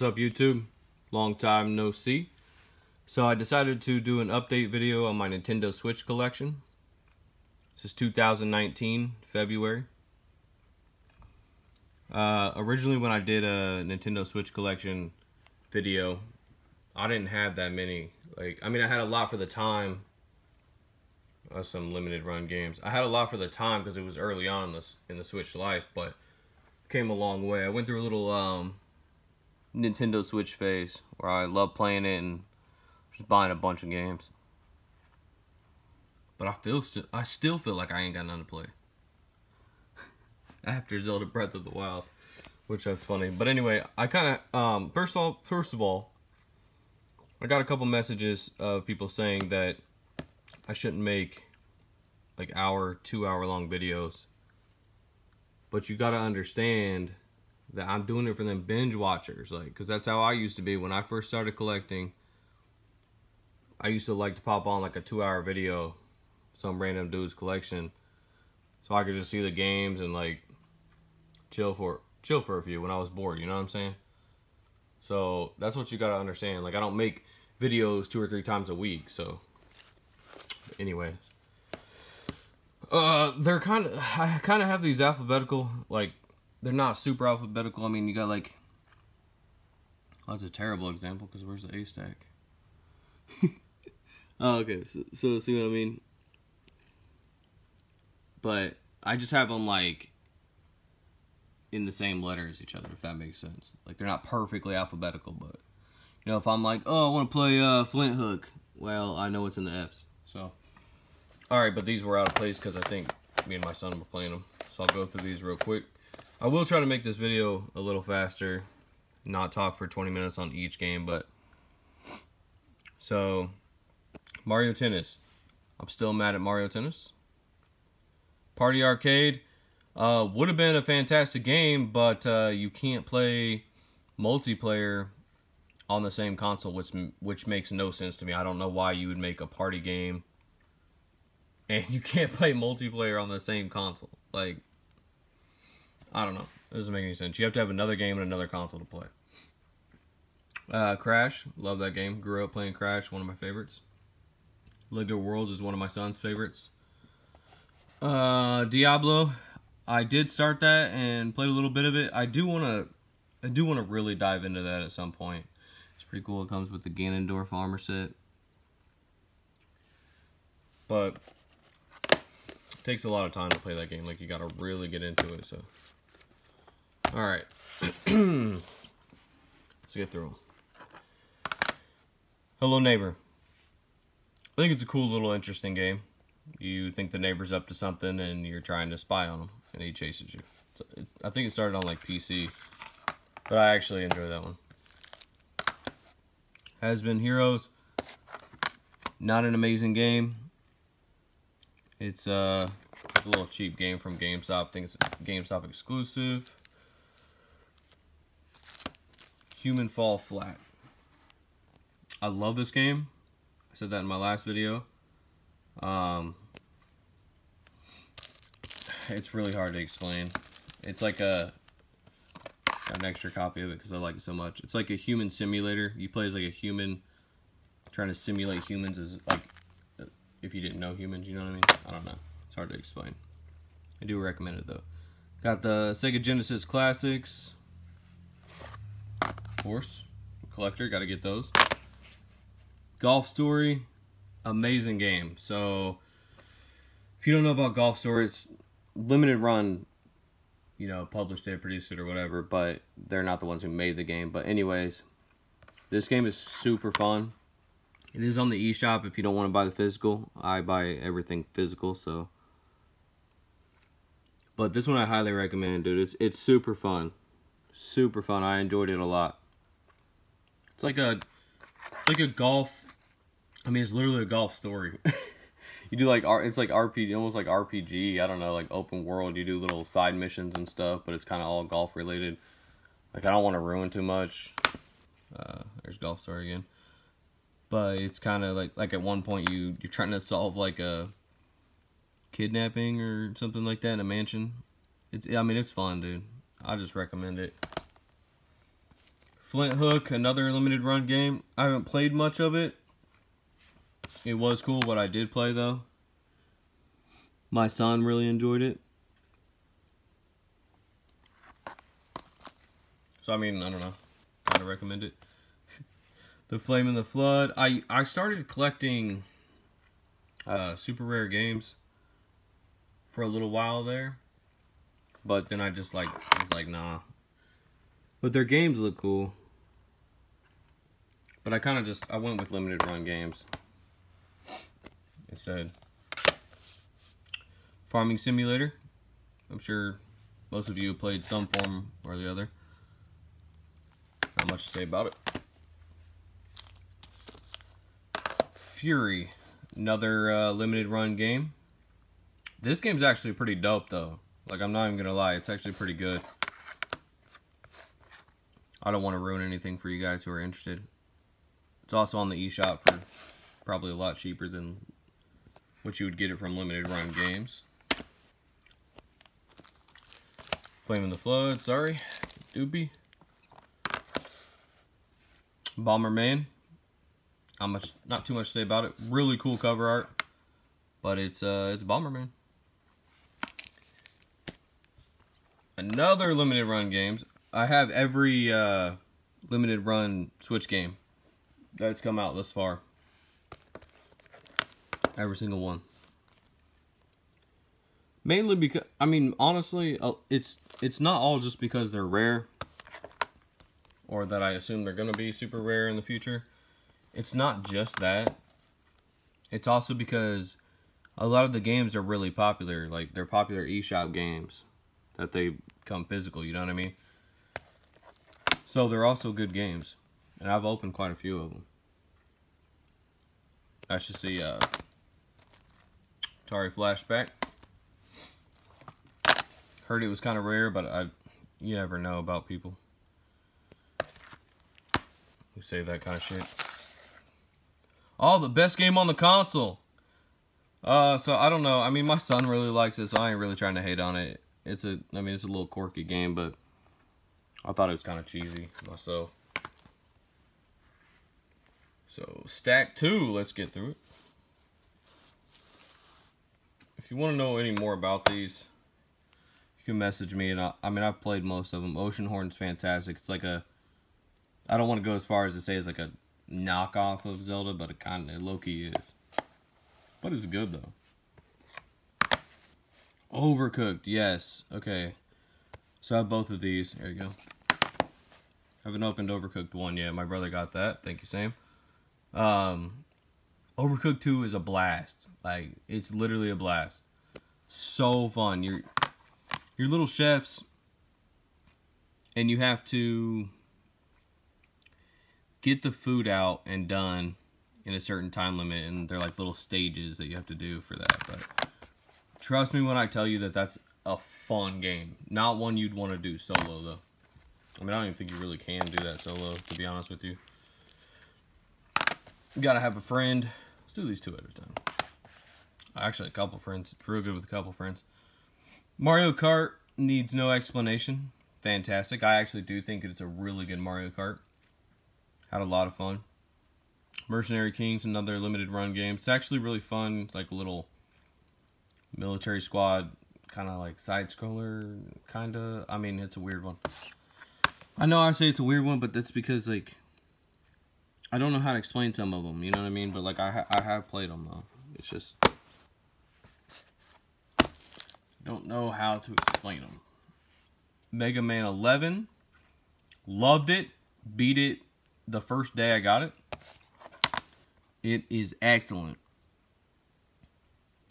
up, YouTube? Long time no see. So I decided to do an update video on my Nintendo Switch collection. This is 2019, February. Originally when I did a Nintendo Switch collection video, I didn't have that many. I had a lot for the time. Some limited run games. I had a lot for the time because it was early on in the Switch life, but came a long way. I went through a little Nintendo Switch phase where I loved playing it and just buying a bunch of games. But I still feel like I ain't got nothing to play after Zelda Breath of the Wild, which that's funny. But anyway, I kind of first of all, I got a couple messages of people saying that I shouldn't make like 2-hour long videos. But you gotta understand that I'm doing it for them binge watchers, because that's how I used to be when I first started collecting. I used to like to pop on like a 2-hour video, some random dude's collection, so I could just see the games and like chill for a few when I was bored. You know what I'm saying? So that's what you gotta understand. Like, I don't make videos 2 or 3 times a week. So anyway, I kind of have these alphabetical, like, they're not super alphabetical. I mean, you got like, oh, that's a terrible example because where's the A stack? Oh, okay, so see what I mean? But I just have them like in the same letter as each other, if that makes sense. Like, they're not perfectly alphabetical, but you know, if I'm like, oh, I want to play Flinthook, well, I know it's in the F's. So, alright, but these were out of place because I think me and my son were playing them. So I'll go through these real quick. I will try to make this video a little faster, not talk for 20 minutes on each game, but so Mario Tennis. I'm still mad at Mario Tennis. Party Arcade would have been a fantastic game, but you can't play multiplayer on the same console, which makes no sense to me. I don't know why you would make a party game and you can't play multiplayer on the same console. Like, I don't know. It doesn't make any sense. You have to have another game and another console to play. Crash. Love that game. Grew up playing Crash. One of my favorites. Lego Worlds is one of my son's favorites. Diablo. I did start that and played a little bit of it. I do want to really dive into that at some point. It's pretty cool. It comes with the Ganondorf armor set. But it takes a lot of time to play that game. Like, you gotta really get into it. So, alright. Let's get through them. Hello Neighbor. I think it's a cool little interesting game. You think the neighbor's up to something and you're trying to spy on him and he chases you. So I think it started on like PC, but I actually enjoy that one. Has Been Heroes. Not an amazing game. It's a little cheap game from GameStop. I think it's a GameStop exclusive. Human Fall Flat. I love this game. I said that in my last video. It's really hard to explain. It's like got an extra copy of it because I like it so much. It's like a human simulator. You play as like a human trying to simulate humans, as like if you didn't know humans, you know what I mean? I don't know. It's hard to explain. I do recommend it though. Got the Sega Genesis Classics. Of course. Collector, gotta get those. Golf Story. Amazing game. So if you don't know about Golf Story, it's limited run, you know, published it, produced it, or whatever, but they're not the ones who made the game. But anyways, this game is super fun. It is on the eShop if you don't want to buy the physical. I buy everything physical, so. But this one I highly recommend, dude. It's super fun. Super fun. I enjoyed it a lot. It's like a golf, I mean, it's literally a golf story. You do like, it's like RPG, almost like RPG, I don't know, like open world. You do little side missions and stuff, but it's kind of all golf related. Like, I don't want to ruin too much. There's Golf Story again. But it's kind of like at one point you're trying to solve like a kidnapping or something like that in a mansion. I mean, it's fun, dude. I just recommend it. Flinthook, another limited run game. I haven't played much of it. It was cool what I did play though. My son really enjoyed it. So I mean, I don't know. Kind of recommend it. The Flame and the Flood. I started collecting super rare games for a little while there. But then I just was like, nah. But their games look cool. But I went with limited run games instead. Farming Simulator. I'm sure most of you have played some form or the other. Not much to say about it. Fury. Another limited run game. This game's actually pretty dope though. Like, I'm not even gonna lie, it's actually pretty good. I don't want to ruin anything for you guys who are interested. It's also on the eShop for probably a lot cheaper than what you would get it from limited run games. Flame in the Flood, sorry. Doopy. Bomberman. Not too much to say about it. Really cool cover art. But it's Bomberman. Another limited run games. I have every limited run Switch game that's come out thus far. Every single one. Mainly because, I mean, honestly, it's not all just because they're rare. Or that I assume they're going to be super rare in the future. It's not just that. It's also because a lot of the games are really popular. Like, they're popular eShop games. That they come physical, you know what I mean? So they're also good games. And I've opened quite a few of them. I should see Atari Flashback. Heard it was kind of rare, but you never know about people who say that kind of shit. Oh, the best game on the console. So I don't know. I mean, my son really likes it, so I ain't really trying to hate on it. It's a little quirky game, but I thought it was kind of cheesy myself. So, Stack 2, let's get through it. If you want to know any more about these, you can message me. And I've played most of them. Oceanhorn's fantastic. It's like I don't want to go as far as to say it's like a knockoff of Zelda, but it low-key is. But it's good, though. Overcooked, yes. Okay. So I have both of these. There you go. I haven't opened Overcooked 1 yet. My brother got that. Thank you, Sam. Overcooked 2 is a blast. Like, it's literally a blast. So fun. You're little chefs, and you have to get the food out and done in a certain time limit, and they're like little stages that you have to do for that. But trust me when I tell you that that's a fun game. Not one you'd want to do solo, though. I mean, I don't even think you really can do that solo, to be honest with you. You gotta have a friend. Let's do these 2 at a time. Actually, a couple friends. It's real good with a couple friends. Mario Kart needs no explanation. Fantastic. I actually do think it's a really good Mario Kart. Had a lot of fun. Mercenary Kings, another limited run game. It's actually really fun, like a little military squad, kind of like side scroller, kind of. I mean, it's a weird one. I know I say it's a weird one, but that's because, like, I don't know how to explain some of them, you know what I mean? But, like, I have played them, though. It's just, I don't know how to explain them. Mega Man 11. Loved it. Beat it the first day I got it. It is excellent.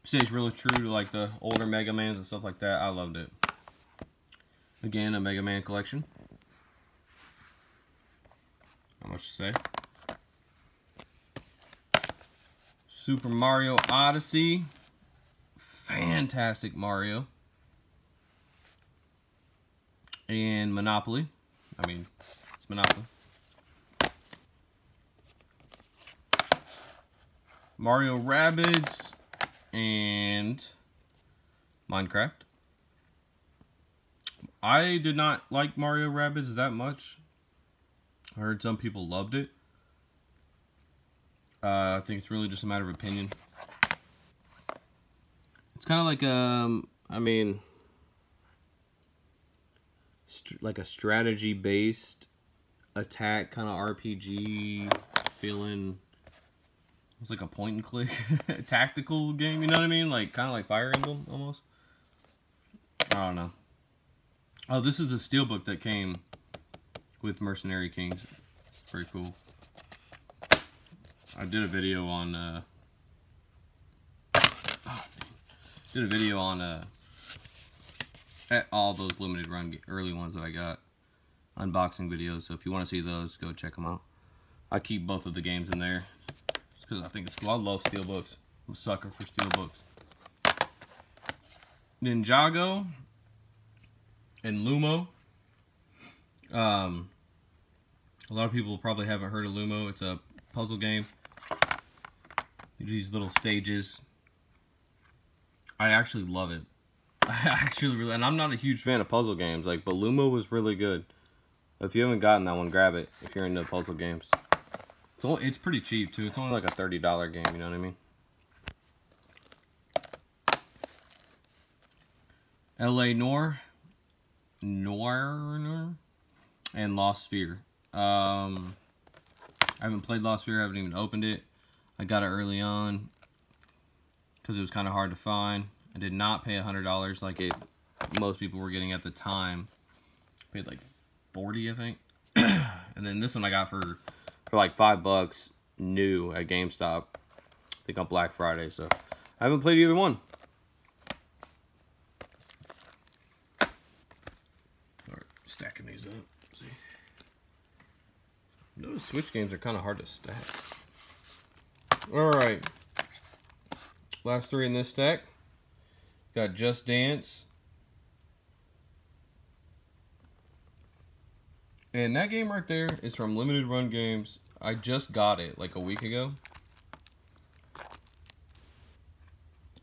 Stays really true to, like, the older Mega Mans and stuff like that. I loved it. Again, a Mega Man collection. Not much to say. Super Mario Odyssey. Fantastic Mario. And Monopoly. I mean, it's Monopoly. Mario Rabbids. And Minecraft. I did not like Mario Rabbids that much. I heard some people loved it. I think it's really just a matter of opinion. It's kind of like, I mean, like a strategy-based attack kind of RPG feeling. It's like a point-and-click tactical game, you know what I mean? Like, kind of like Fire Emblem, almost. I don't know. Oh, this is the steelbook that came with Mercenary Kings. Pretty cool. I did a video on, all those limited run early ones that I got. Unboxing videos, so if you want to see those, go check them out. I keep both of the games in there because I think it's cool. I love steelbooks. I'm a sucker for steelbooks. Ninjago and Lumo. A lot of people probably haven't heard of Lumo. It's a puzzle game. These little stages. I actually love it. I actually really, and I'm not a huge fan of puzzle games, like, but Lumo was really good. If you haven't gotten that one, grab it if you're into puzzle games. It's pretty cheap too. It's only like a $30 game, you know what I mean? LA Noir, and Lost Sphere. I haven't played Lost Sphere. I haven't even opened it. I got it early on because it was kind of hard to find. I did not pay $100 like most people were getting at the time. I paid like $40, I think. And then this one I got for like $5 new at GameStop. I think on Black Friday. So I haven't played either one. All right, stacking these up. Let's see. Those Switch games are kind of hard to stack. All right. Last three in this stack. Got Just Dance. And that game right there is from Limited Run Games. I just got it like a week ago.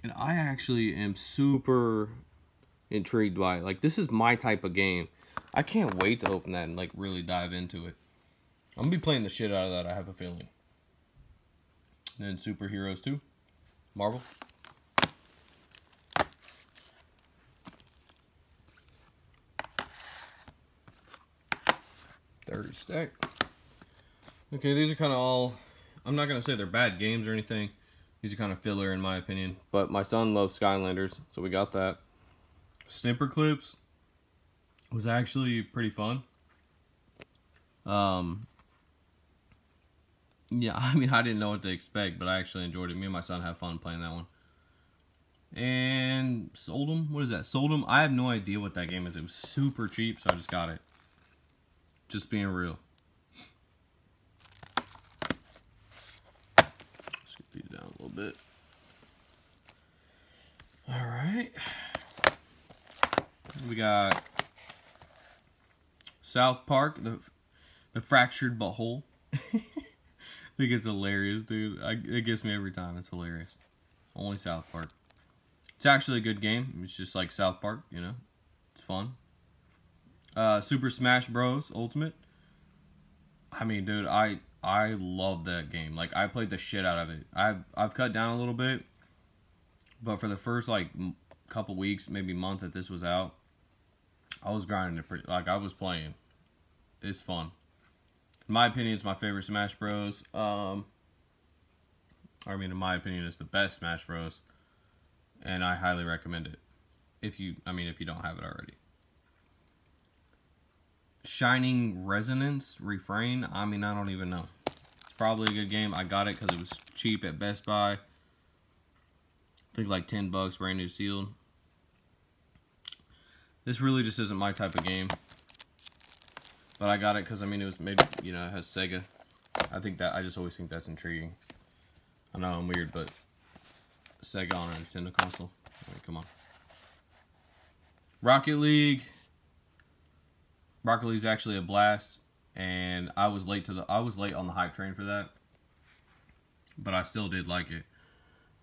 And I actually am super intrigued by it. Like, this is my type of game. I can't wait to open that and like really dive into it. I'm gonna be playing the shit out of that, I have a feeling. And then Superheroes 2. Marvel. Third stack. Okay, these are kind of all, I'm not going to say they're bad games or anything. These are kind of filler in my opinion. But my son loves Skylanders, so we got that. Snipper Clips was actually pretty fun. Yeah, I mean, I didn't know what to expect, but I actually enjoyed it. Me and my son had fun playing that one. And Sold'em, what is that? Sold'em, I have no idea what that game is. It was super cheap, so I just got it. Just being real. Let's get these down a little bit. Alright. We got South Park, the Fractured Butthole. I think it's hilarious, dude. It gets me every time. It's hilarious. Only South Park. It's actually a good game. It's just like South Park, you know. It's fun. Super Smash Bros. Ultimate. I mean, dude, I love that game. Like, I played the shit out of it. I've cut down a little bit, but for the first like couple weeks, maybe month that this was out, I was grinding it pretty. Like, I was playing. It's fun. In my opinion, it's my favorite Smash Bros. I mean, in my opinion, it's the best Smash Bros. And I highly recommend it. If you don't have it already. Shining Resonance, Refrain. I mean, I don't even know. It's probably a good game. I got it because it was cheap at Best Buy. I think like $10, brand new sealed. This really just isn't my type of game. But I got it because, I mean, it was made, you know, it has Sega. I just always think that's intriguing. I know I'm weird, but Sega on a Nintendo console. I mean, come on. Rocket League. Rocket League's actually a blast, and I was late on the hype train for that. But I still did like it.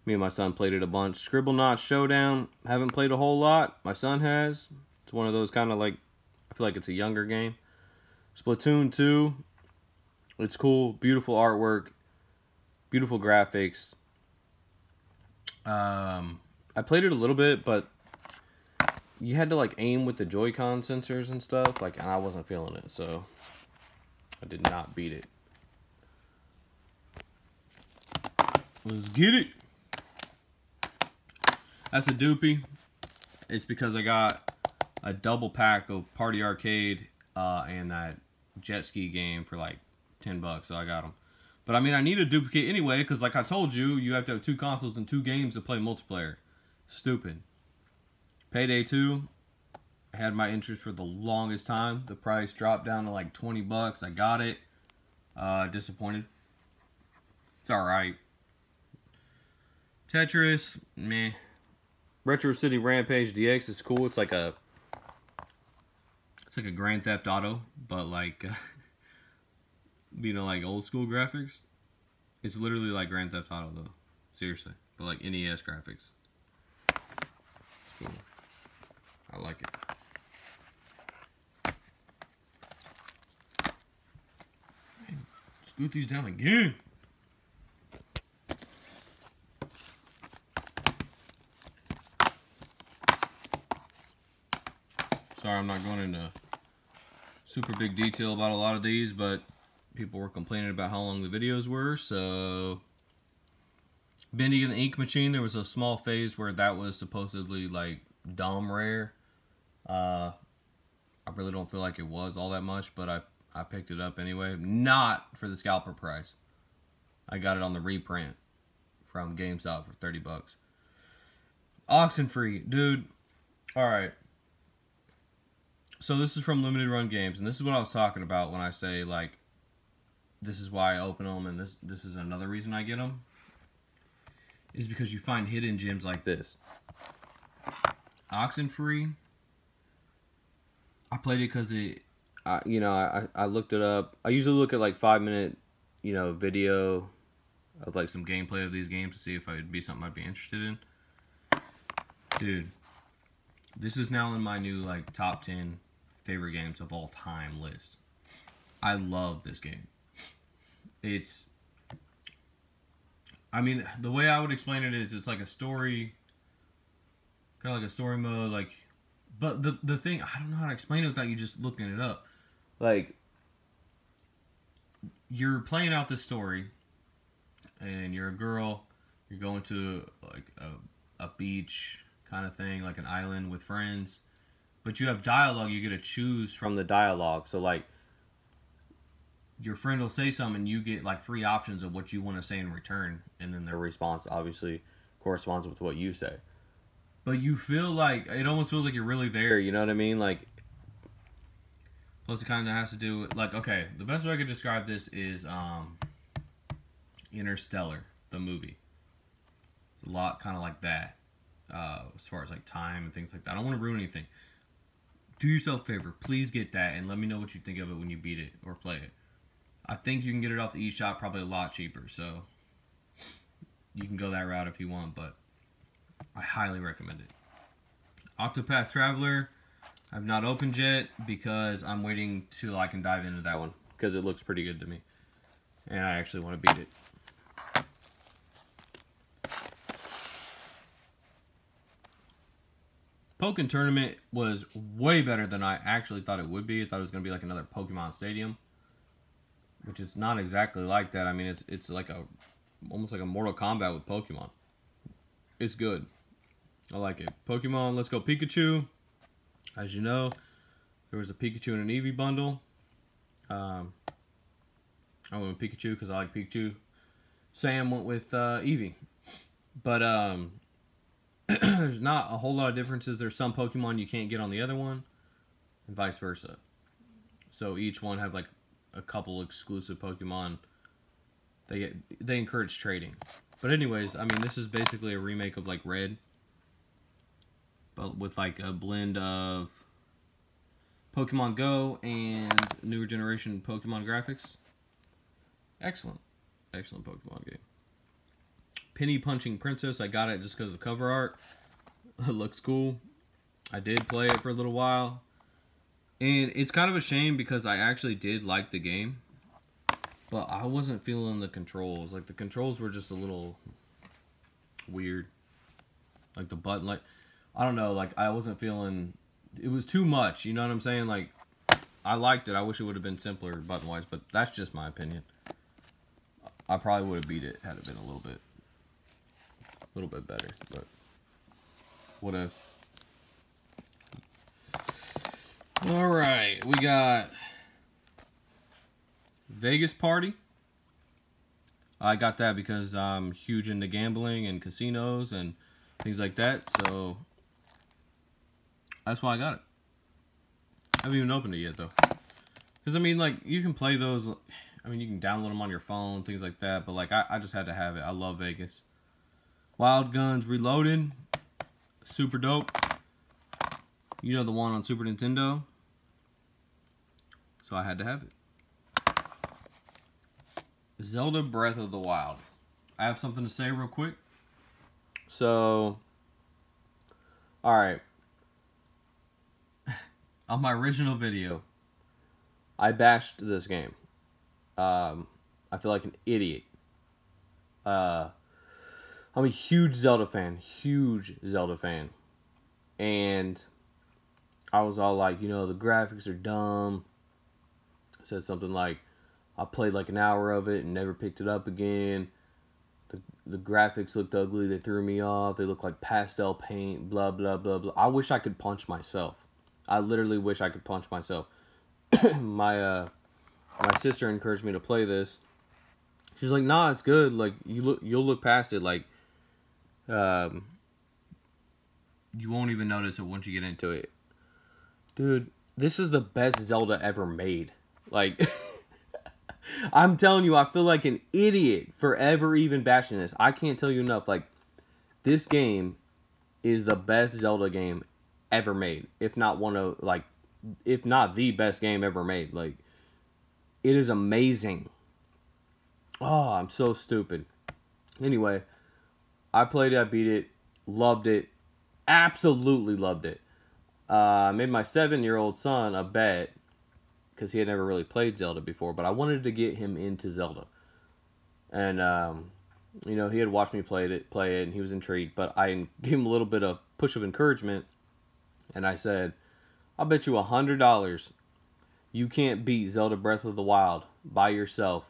Me and my son played it a bunch. Scribblenauts Showdown. Haven't played a whole lot. My son has. It's one of those kind of like, I feel like it's a younger game. Splatoon 2. It's cool, beautiful artwork, beautiful graphics. I played it a little bit, but you had to like aim with the Joy-Con sensors and stuff, like, and I wasn't feeling it, so I did not beat it. Let's get it. That's a doopie. It's because I got a double pack of Party Arcade and that jet ski game for like $10, so I got them. But I mean, I need a duplicate anyway, because like I told you, you have to have 2 consoles and 2 games to play multiplayer. Stupid. Payday 2, I had my interest for the longest time. The price dropped down to like $20. I got it. Disappointed. It's alright. Tetris, meh. Retro City Rampage DX is cool. It's like a Grand Theft Auto, but like you know, like old school graphics. It's literally like Grand Theft Auto though. Seriously. But like NES graphics. It's cool. I like it. Man, scoot these down again. Sorry, I'm not going into super big detail about a lot of these, but people were complaining about how long the videos were, so Bendy and the Ink Machine, there was a small phase where that was supposedly like dumb rare. I really don't feel like it was all that much, but I picked it up anyway. Not for the scalper price. I got it on the reprint from GameStop for $30. Oxenfree, dude. Alright. So this is from Limited Run Games, and this is what I was talking about when I say, like, this is why I open them, and this is another reason I get them, is because you find hidden gems like this. Oxenfree, I played it because I looked it up. I usually look at, like, 5-minute, video of, like, some gameplay of these games to see if it would be something I'd be interested in. Dude, this is now in my new, like, top 10 favorite games of all time list. I love this game. I mean, the way I would explain it is it's like a story, kind of like a story mode, like, but the thing, I don't know how to explain it without you just looking it up. Like, you're playing out this story, and you're a girl, you're going to, like, a beach kind of thing, like an island with friends, but you have dialogue. You get to choose from the dialogue. So like, your friend will say something, and you get like 3 options of what you want to say in return, and then their response obviously corresponds with what you say. But you feel like, it almost feels like you're really there, you know what I mean? Like, plus it kind of has to do with, like, okay, the best way I could describe this is Interstellar, the movie. It's a lot kind of like that. As far as like time and things like that. I don't want to ruin anything. Do yourself a favor. Please get that and let me know what you think of it when you beat it or play it. I think you can get it off the eShop probably a lot cheaper, so you can go that route if you want, but I highly recommend it. Octopath Traveler, I've not opened yet because I'm waiting till I can dive into that one because it looks pretty good to me and I actually want to beat it. Pokkén Tournament was way better than I actually thought it would be. I thought it was going to be like another Pokemon Stadium, which is not exactly like that. I mean, it's like almost like a Mortal Kombat with Pokemon. It's good. I like it. Pokemon Let's Go Pikachu. As you know, there was a Pikachu and an Eevee bundle. I went with Pikachu because I like Pikachu. Sam went with Eevee. But there's not a whole lot of differences. There's some Pokemon you can't get on the other one, and vice versa. So each one have like a couple exclusive Pokemon. They encourage trading. But anyways, I mean, this is basically a remake of like Red, but with like a blend of Pokemon Go and newer generation Pokemon graphics. Excellent. Excellent Pokemon game. Penny Punching Princess, I got it just because of cover art. It looks cool. I did play it for a little while. And it's kind of a shame because I actually did like the game. But I wasn't feeling the controls. Like, the controls were just a little weird. Like, the button, like, I don't know, like, I wasn't feeling, it was too much, you know what I'm saying? Like, I liked it. I wish it would have been simpler button-wise, but that's just my opinion. I probably would have beat it had it been a little bit better, but what else? Alright, we got Vegas Party. I got that because I'm huge into gambling and casinos and things like that, so that's why I got it. I haven't even opened it yet, though. Because, I mean, like, you can play those, I mean, you can download them on your phone, things like that, but, like, I just had to have it. I love Vegas. Wild Guns Reloaded. Super dope. You know, the one on Super Nintendo. So I had to have it. Zelda Breath of the Wild. I have something to say real quick. So, alright. On my original video, I bashed this game. I feel like an idiot. I'm a huge Zelda fan. And I was all like, you know, the graphics are dumb. I said something like, I played like an hour of it and never picked it up again. The graphics looked ugly. They threw me off. They looked like pastel paint, blah, blah, blah, blah. I wish I could punch myself. I literally wish I could punch myself. My sister encouraged me to play this. She's like, nah, it's good. Like, you'll look past it. Like, you won't even notice it once you get into it. Dude, this is the best Zelda ever made. Like, I'm telling you, I feel like an idiot for ever even bashing this. I can't tell you enough. Like, this game is the best Zelda game ever made. If not if not the best game ever made. Like, it is amazing. Oh, I'm so stupid. Anyway, I played it, I beat it, loved it, absolutely loved it. I made my 7-year-old son a bet, because he had never really played Zelda before, but I wanted to get him into Zelda. And, you know, he had watched me play it, and he was intrigued, but I gave him a little bit of push of encouragement, and I said, I'll bet you $100 you can't beat Zelda Breath of the Wild by yourself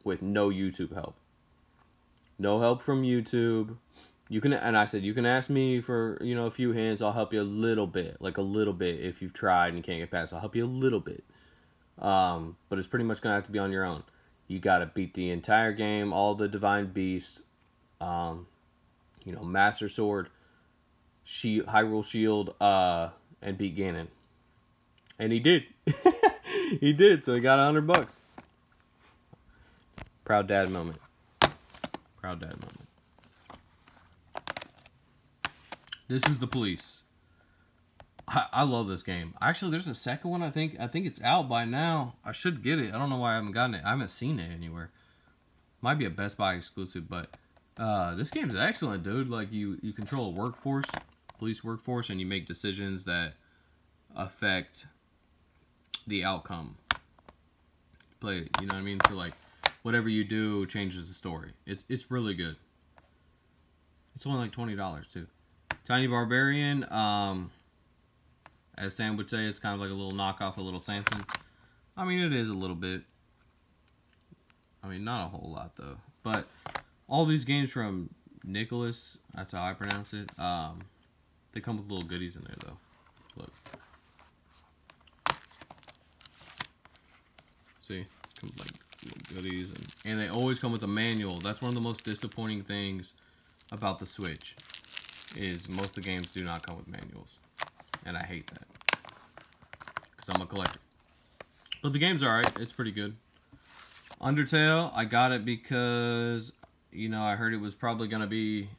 with no YouTube help. No help from YouTube. You can, and I said, you can ask me for, you know, a few hints. I'll help you a little bit. Like a little bit. If you've tried and can't get past, I'll help you a little bit. But it's pretty much going to have to be on your own. You got to beat the entire game, all the Divine Beasts, you know, Master Sword, Hyrule Shield, and beat Ganon. And he did. He did, so he got $100. Proud dad moment. Proud dad moment. This is The Police. I love this game. Actually, there's a second one, I think. I think it's out by now. I should get it. I don't know why I haven't gotten it. I haven't seen it anywhere. Might be a Best Buy exclusive, but this game is excellent, dude. Like, you control a workforce, police workforce, and you make decisions that affect the outcome. Play, you know what I mean? So, like, whatever you do changes the story. It's really good. It's only like $20, too. Tiny Barbarian, as Sam would say, it's kind of like a little knockoff of Little Samson. I mean, it is a little bit. I mean, not a whole lot, though. But all these games from Nicholas, that's how I pronounce it, they come with little goodies in there, though. Look. See? It comes with, like, little goodies. And they always come with a manual. That's one of the most disappointing things about the Switch, is most of the games do not come with manuals. And I hate that, because I'm a collector. But the game's alright. It's pretty good. Undertale, I got it because, you know, I heard it was probably going to be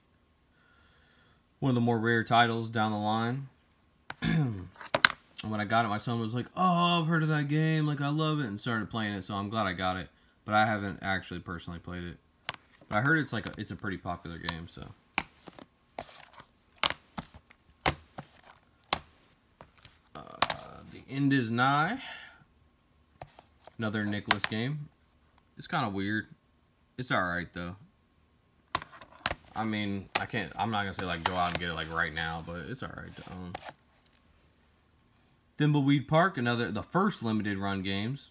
one of the more rare titles down the line. And when I got it, my son was like, oh, I've heard of that game. Like, I love it. And started playing it, so I'm glad I got it. But I haven't actually personally played it. But I heard it's a pretty popular game, so. The End is Nigh. Another Nicholas game. It's kind of weird. It's alright though. I mean, I'm not gonna say like go out and get it like right now, but it's alright to own. Thimbleweed Park, the first limited run games.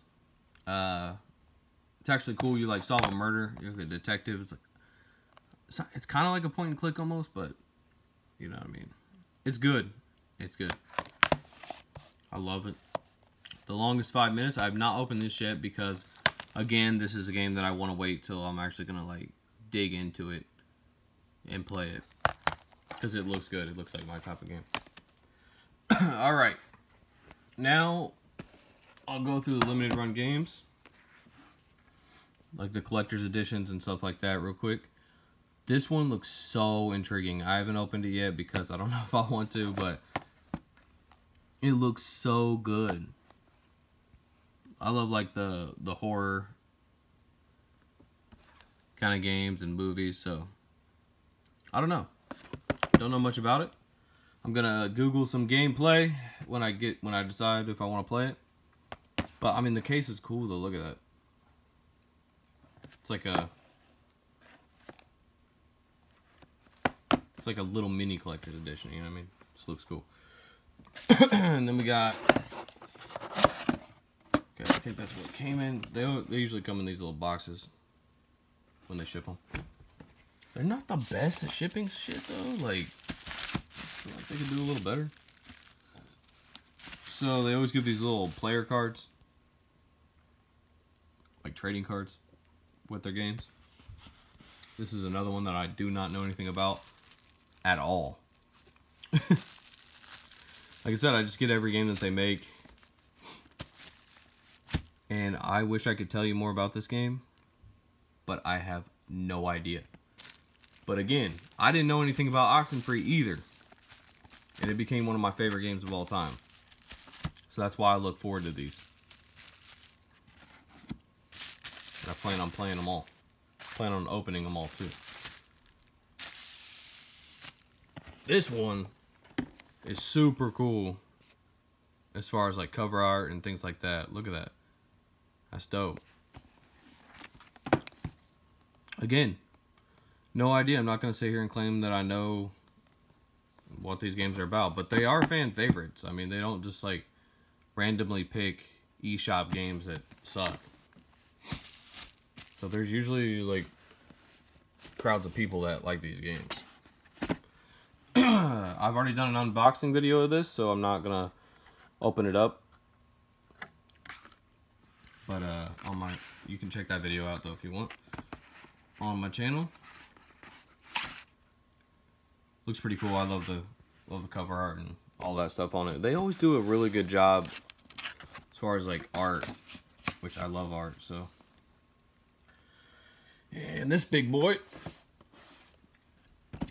It's actually cool. You like solve a murder. You're like a detective. It's kind of like a point and click almost, but you know what I mean. It's good. It's good. I love it. The longest 5 minutes. I have not opened this yet because, again, this is a game that I want to wait till I'm actually gonna like dig into it and play it because it looks good. It looks like my type of game. All right. Now, I'll go through the limited run games, like the collector's editions and stuff like that real quick. This one looks so intriguing. I haven't opened it yet because I don't know if I want to, but it looks so good. I love like the horror kind of games and movies, so I don't know. Don't know much about it. I'm gonna Google some gameplay when I decide if I want to play it. But I mean, the case is cool though. Look at that. It's like a little mini collector's edition. You know what I mean? This looks cool. And then we got. Okay, I think that's what it came in. They usually come in these little boxes when they ship them. They're not the best at shipping shit though. Like they could do a little better. So they always give these little player cards, like trading cards, with their games. This is another one that I do not know anything about at all. Like I said, I just get every game that they make. And I wish I could tell you more about this game, but I have no idea. But again, I didn't know anything about Oxenfree either. And it became one of my favorite games of all time. So that's why I look forward to these. And I plan on playing them all. Plan on opening them all too. This one is super cool as far as like cover art and things like that. Look at that. That's dope. Again, no idea. I'm not going to sit here and claim that I know what these games are about, but they are fan favorites. I mean, they don't just like randomly pick eShop games that suck. So there's usually like crowds of people that like these games. I've already done an unboxing video of this, so I'm not gonna open it up. But you can check that video out though if you want on my channel. Looks pretty cool. I love the cover art and all that stuff on it. They always do a really good job as far as like art, which I love art. So, and this big boy,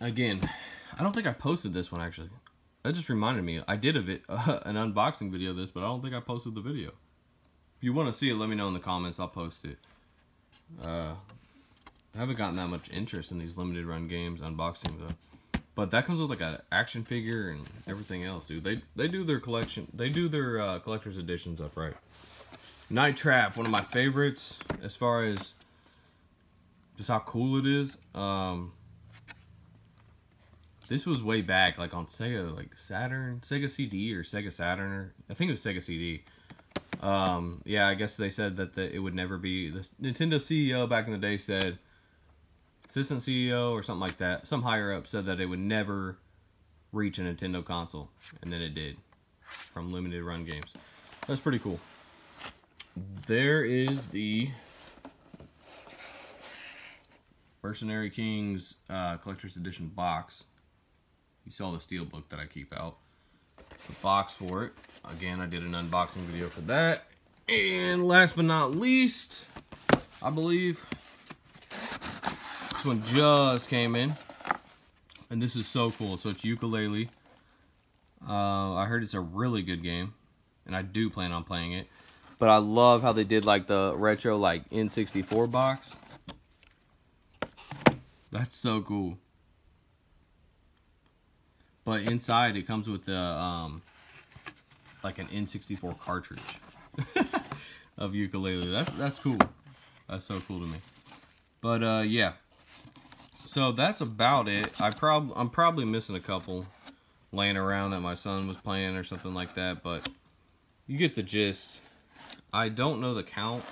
again, I don't think I posted this one actually. That just reminded me. I did an unboxing video of this, but I don't think I posted the video. If you want to see it, let me know in the comments. I'll post it. I haven't gotten that much interest in these limited run games unboxing though. But that comes with like an action figure and everything else, dude. They do their collection. They do their collector's editions up right. Night Trap, one of my favorites as far as just how cool it is. This was way back, like on Sega, like Saturn, Sega CD or Sega Saturn, or I think it was Sega CD. Yeah, I guess they said that it would never be. The Nintendo CEO back in the day said, assistant CEO or something like that, some higher up said that it would never reach a Nintendo console, and then it did from limited run games. That's pretty cool. There is the Mercenary Kings Collector's Edition box. You saw the steelbook that I keep out. The box for it. Again, I did an unboxing video for that. And last but not least, I believe this one just came in. And this is so cool. So it's Yooka-Laylee. I heard it's a really good game. And I do plan on playing it. But I love how they did like the retro like N64 box. That's so cool. But inside it comes with the like an N64 cartridge of Yooka-Laylee. That's cool. That's so cool to me. But yeah. So that's about it. I'm probably missing a couple laying around that my son was playing or something like that, but you get the gist. I don't know the count.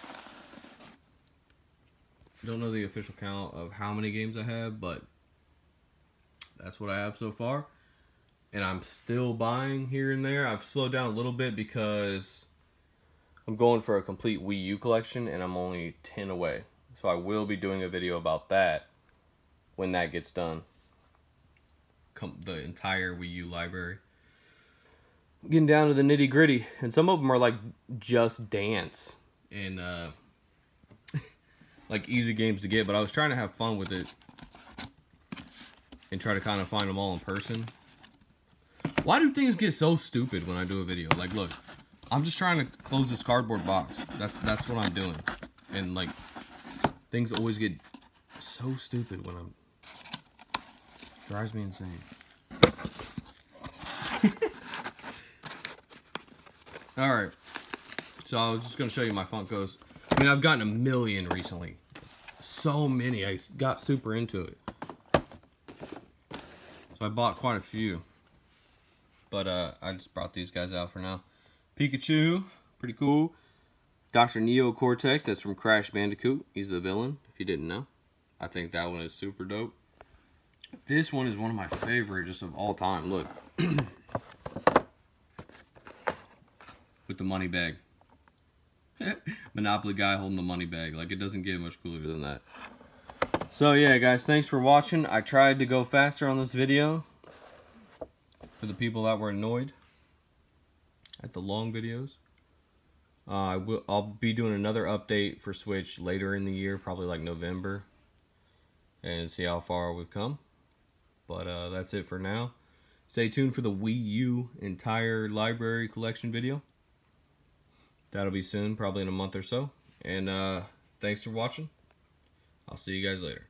Don't know the official count of how many games I have, but that's what I have so far. And I'm still buying here and there. I've slowed down a little bit because I'm going for a complete Wii U collection and I'm only 10 away. So I will be doing a video about that when that gets done. The entire Wii U library. Getting down to the nitty gritty. And some of them are like Just Dance. And like easy games to get. But I was trying to have fun with it. And try to kind of find them all in person. Why do things get so stupid when I do a video? Like, look. I'm just trying to close this cardboard box. That's what I'm doing. And like, things always get so stupid when I'm... Drives me insane. Alright. So I was just going to show you my Funkos. I mean, I've gotten a million recently. So many. I got super into it. So I bought quite a few. But I just brought these guys out for now. Pikachu. Pretty cool. Dr. Neo Cortex. That's from Crash Bandicoot. He's the villain, if you didn't know. I think that one is super dope. This one is one of my favorite just of all time. Look. With the money bag. Monopoly guy holding the money bag. Like, it doesn't get much cooler than that. So, yeah, guys. Thanks for watching. I tried to go faster on this video. For the people that were annoyed at the long videos. I'll be doing another update for Switch later in the year. Probably like November. And see how far we've come. But that's it for now. Stay tuned for the Wii U entire library collection video. That'll be soon, probably in a month or so. And thanks for watching. I'll see you guys later.